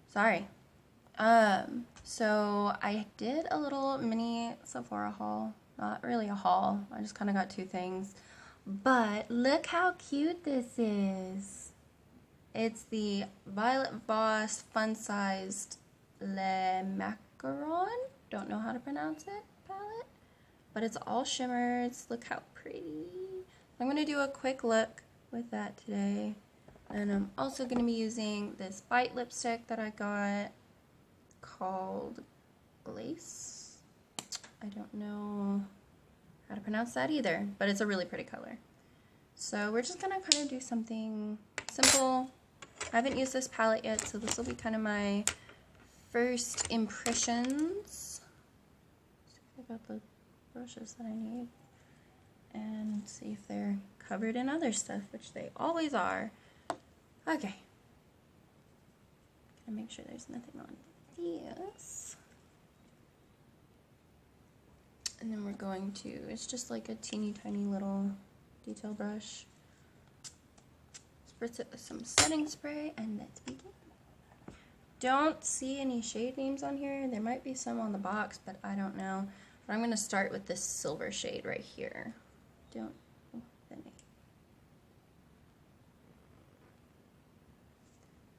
Sorry. So I did a little mini Sephora haul. Not really a haul. I just kind of got two things. But look how cute this is. It's the Violet Voss fun-sized Le Macaron. Don't know how to pronounce it, palette. But it's all shimmers. Look how pretty. I'm going to do a quick look with that today. And I'm also going to be using this Bite lipstick that I got called Glace. I don't know how to pronounce that either, but it's a really pretty color. So we're just going to kind of do something simple. I haven't used this palette yet, so this will be kind of my first impressions. See if I got the brushes that I need. And see if they're covered in other stuff, which they always are. Okay. Gotta make sure there's nothing on this. And then we're going to, it's just like a teeny tiny little detail brush. Spritz it with some setting spray and let's begin. Don't see any shade names on here. There might be some on the box, but I don't know. But I'm going to start with this silver shade right here.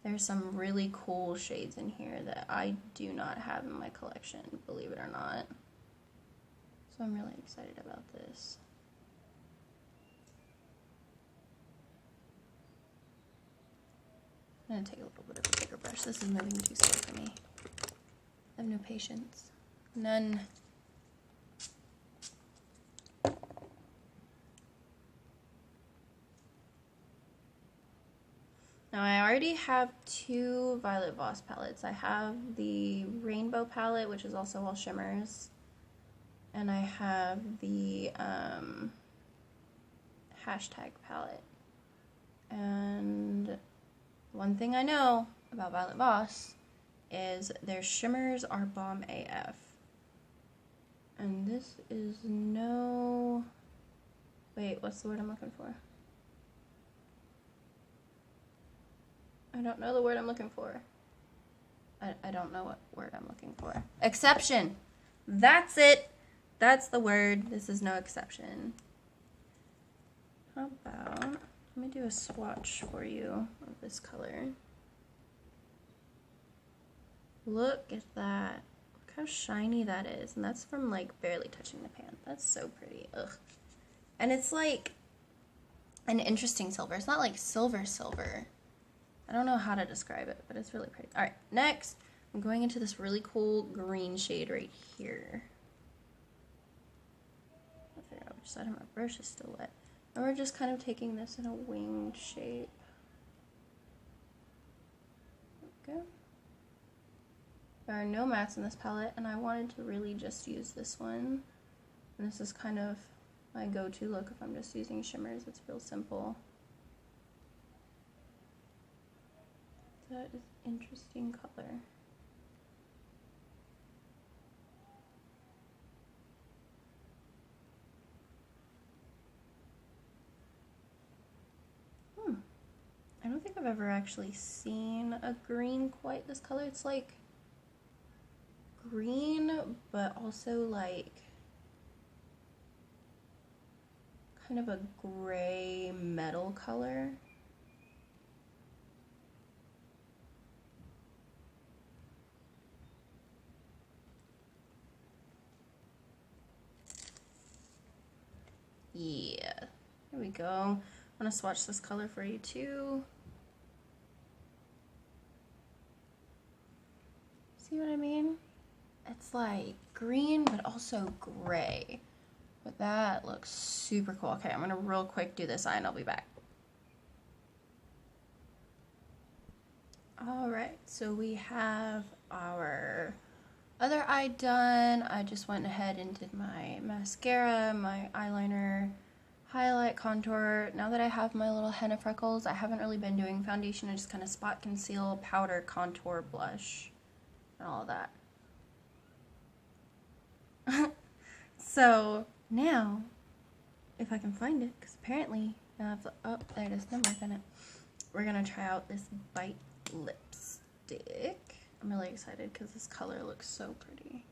There's some really cool shades in here that I do not have in my collection, believe it or not. So I'm really excited about this. I'm going to take a little bit of a bigger brush. This is moving too slow for me. I have no patience. None. Now I already have two Violet Voss palettes. I have the Rainbow palette, which is also all shimmers. And I have the hashtag palette. And one thing I know about Violet Voss is their shimmers are bomb AF. And this is no... Wait, what's the word I'm looking for? I don't know the word I'm looking for. I don't know what word I'm looking for. Exception! That's it! That's the word. This is no exception. How about... Let me do a swatch for you of this color. Look at that. Look how shiny that is. And that's from like barely touching the pan. That's so pretty. Ugh. And it's like an interesting silver. It's not like silver silver. I don't know how to describe it, but it's really pretty. Alright, next, I'm going into this really cool green shade right here. I'll figure out which side of my brush is still wet. And we're just kind of taking this in a winged shape. There we go. There are no mattes in this palette, and I wanted to really just use this one. And this is kind of my go-to look if I'm just using shimmers. It's real simple. That is an interesting color. I don't think I've ever actually seen a green quite this color. It's like green, but also like kind of a gray metal color. Yeah, there we go. I'm gonna swatch this color for you too. See what I mean? It's like green, but also gray. But that looks super cool. Okay, I'm gonna real quick do this eye and I'll be back. Alright, so we have our other eye done. I just went ahead and did my mascara, my eyeliner, highlight, contour. Now that I have my little henna freckles, I haven't really been doing foundation. I just kind of spot conceal, powder, contour, blush, and all of that. So now, if I can find it, because apparently, oh, there it is, no mark on it. We're gonna try out this Bite lipstick. lipstick. I'm really excited because this color looks so pretty.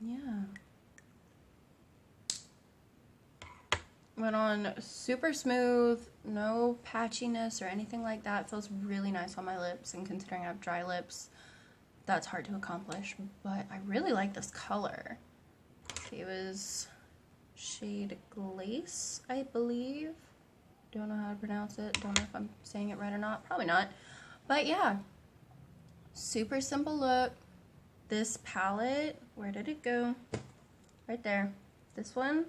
Yeah. Went on super smooth, no patchiness or anything like that. It feels really nice on my lips, and considering I have dry lips, that's hard to accomplish, but I really like this color. It was shade Glace, I believe. Don't know how to pronounce it. Don't know if I'm saying it right or not. Probably not. But yeah, super simple look. This palette, where did it go? Right there. This one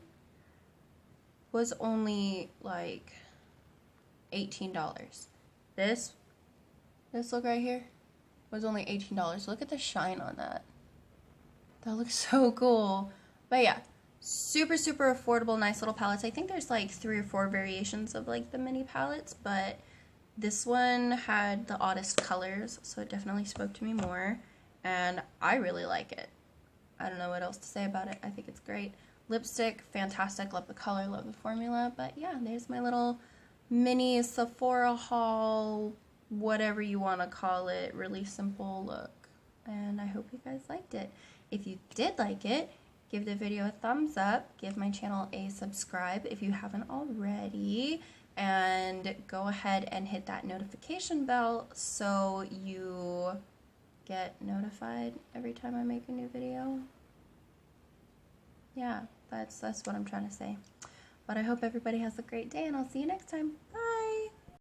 was only like $18. This look right here was only $18. Look at the shine on that. That looks so cool. But yeah, super, super affordable, nice little palettes. I think there's like 3 or 4 variations of like the mini palettes, but this one had the oddest colors, so it definitely spoke to me more, and I really like it. I don't know what else to say about it. I think it's great. Lipstick, fantastic. Love the color, love the formula. But yeah, there's my little mini Sephora haul, whatever you want to call it. Really simple look. And I hope you guys liked it. If you did like it, give the video a thumbs up. Give my channel a subscribe if you haven't already. And go ahead and hit that notification bell so you get notified every time I make a new video. Yeah, that's what I'm trying to say. But I hope everybody has a great day, and I'll see you next time. Bye!